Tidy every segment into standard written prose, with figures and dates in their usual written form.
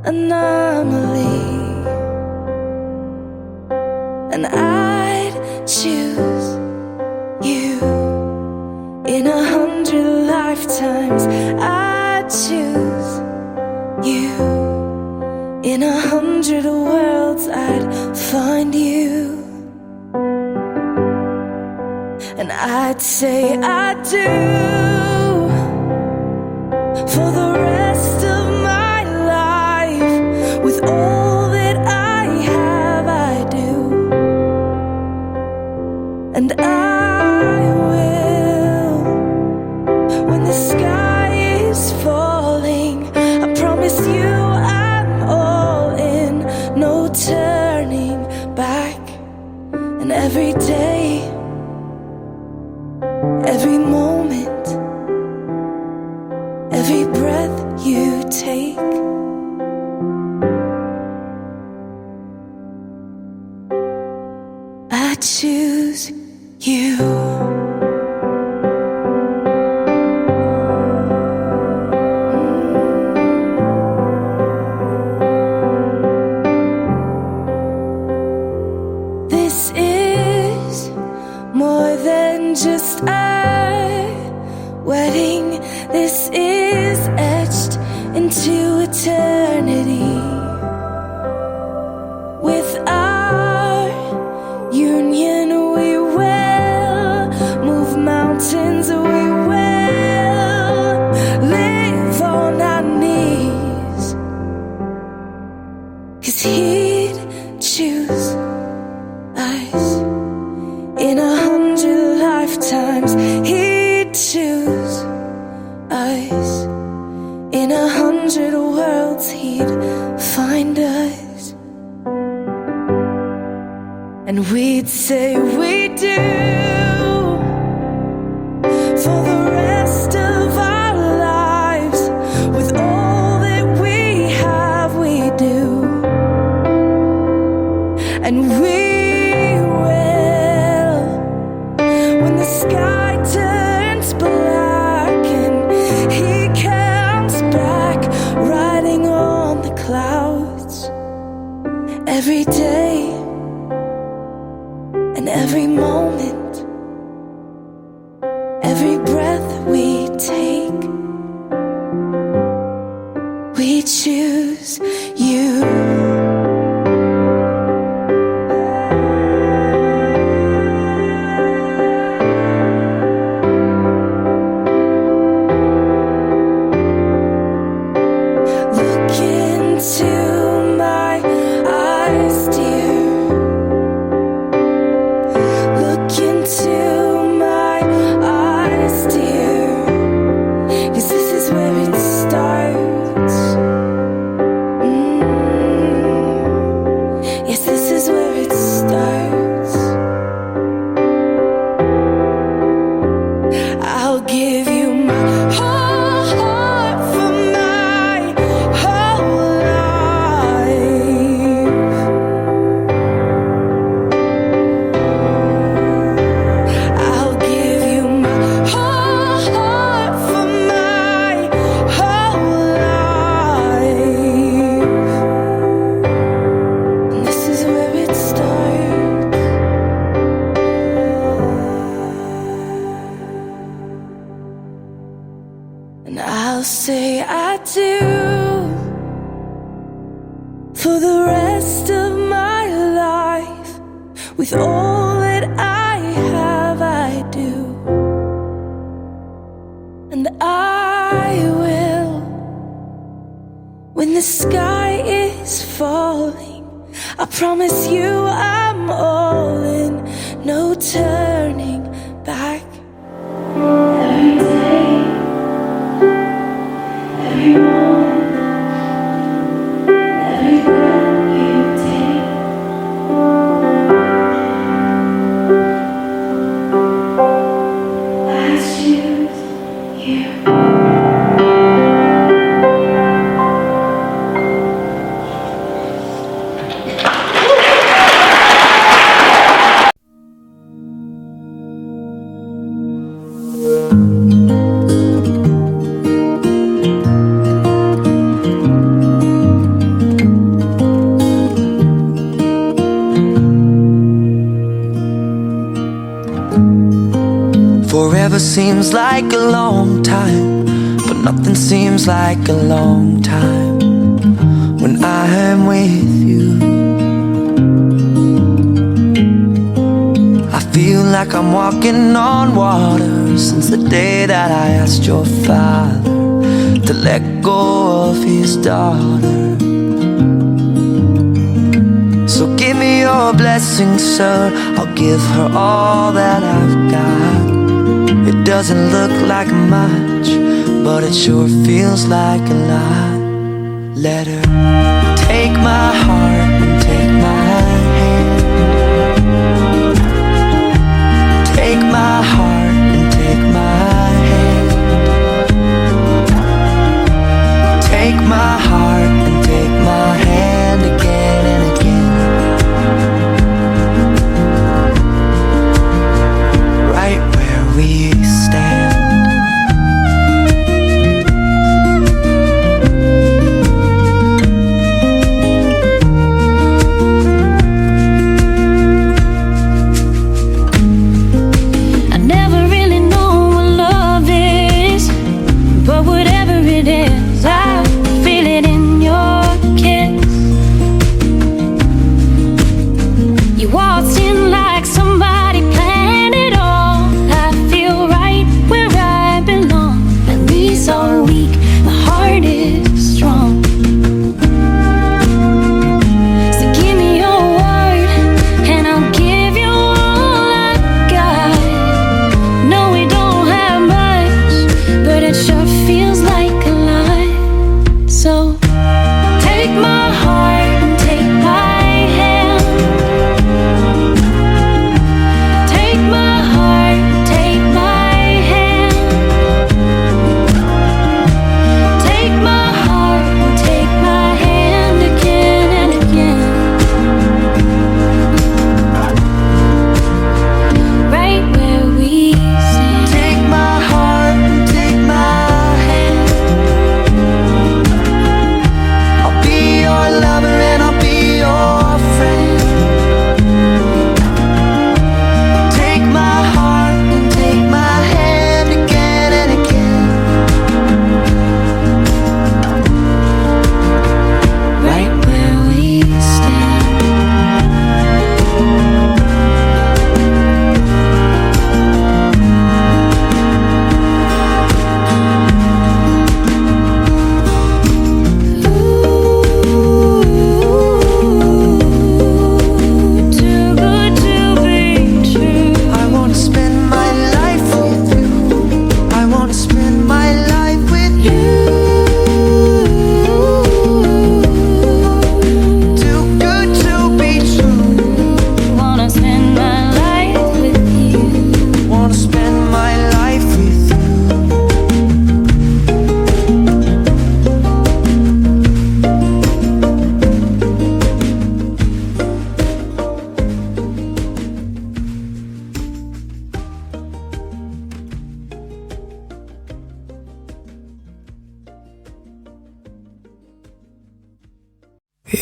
anomaly, and I'd choose you in 100 lifetimes. I'd choose you in 100 worlds. I'd find you, and I'd say I do for the rest of my life. With all that I have, I do, and I will when the sky is falling. I promise you I'm all in, no turning back. And every day, every moment, every breath you take, I choose you. This is more than just a wedding. This is etched into eternity. With our union, we will move mountains. We will live on our knees, 'cause he'd choose us in 100 lifetimes. He'd choose us in 100 worlds. He'd find us, and we'd say we do for the rest of our lives. With all that we have, we do, and we will when the sky turns black and he comes back riding on the clouds. Every day and every moment, every breath we take, we choose you. Look into my eyes, dear. Look into my eyes, dear. 'Cause this is where it starts. Yes, this is where it starts. I'll give you my whole heart for my whole life. I'll give you my whole heart for my whole life. And this is where it starts. And I'll say I do for the rest of my life. With all that I have, I do, and I will when the sky is falling. I promise you I'm all in, no turning back. Every day, every moment, every breath you take, I choose you. seems like a long time, but nothing seems like a long time when I'm with you. I feel like I'm walking on water since the day that I asked your father to let go of his daughter. So give me your blessing, sir, I'll give her all that I've got. It doesn't look like much, but it sure feels like a lot. Let her take my heart and take my hand. Take my heart and take my hand. Take my heart and take my hand again and again. Right where we stand.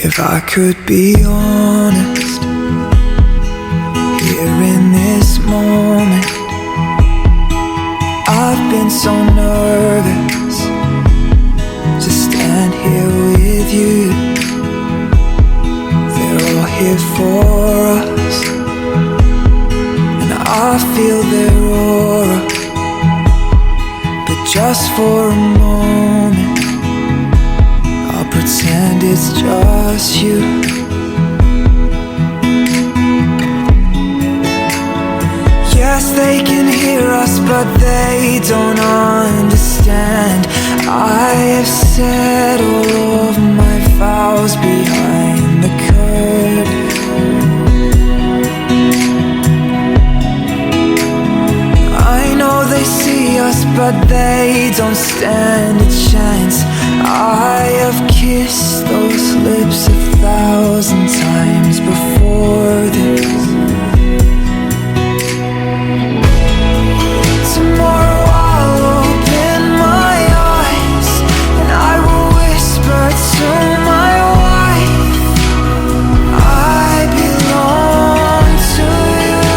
If I could be honest, here in this moment, I've been so nervous to stand here with you. They're all here for us, and I feel their aura, but just for a moment I'll pretend it's just you. Yes, they can hear us, but they don't understand. I have said all of my vows behind the curtain. I know they see us, but they don't stand a chance. I have kissed those lips 1,000 times before this. Tomorrow I'll open my eyes and I will whisper to my wife, I belong to you.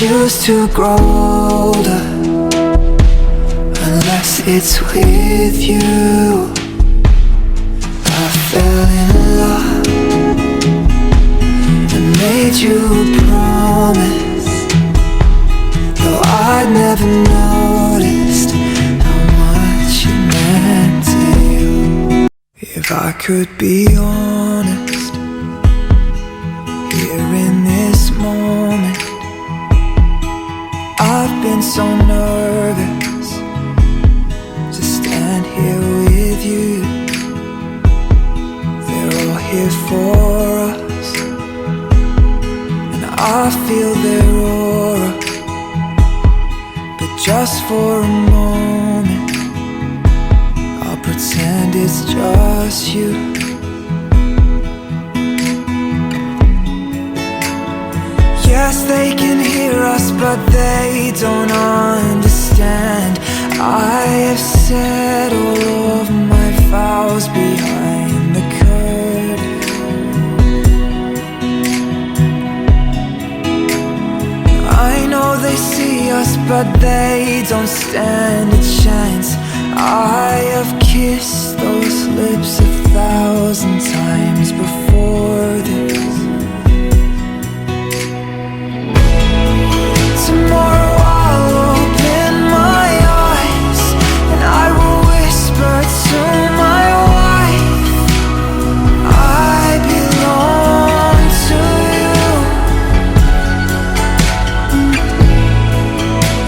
refuse to grow older unless it's with you. I fell in love and made you a promise, though I'd never noticed how much it meant to you. If I could be honest, here in this moment, I've been so nervous to stand here with you. They're all here for us, and I feel their aura. But just for a moment, I'll pretend it's just you. Yes, they can hear us, but they don't understand. I have said all of my vows behind the curtain. I know they see us, but they don't stand a chance. I have kissed those lips 1,000 times before this. Tomorrow I'll open my eyes and I will whisper to my wife, I belong to you.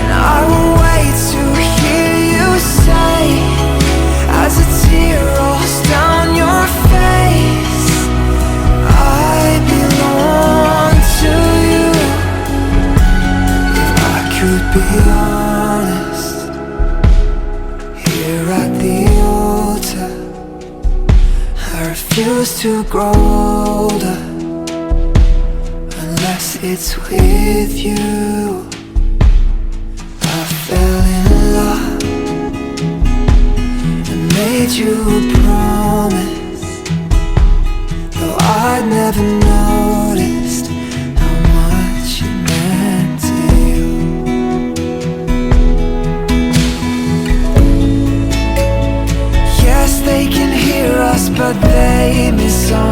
And I will wait to hear you say, as a tear rolls down your face, I belong to you. Could be honest, here at the altar, I refuse to grow older unless it's with you. I fell in love and made you a promise, though I'd never noticed how much it meant to you. They can hear us, but they misunderstand.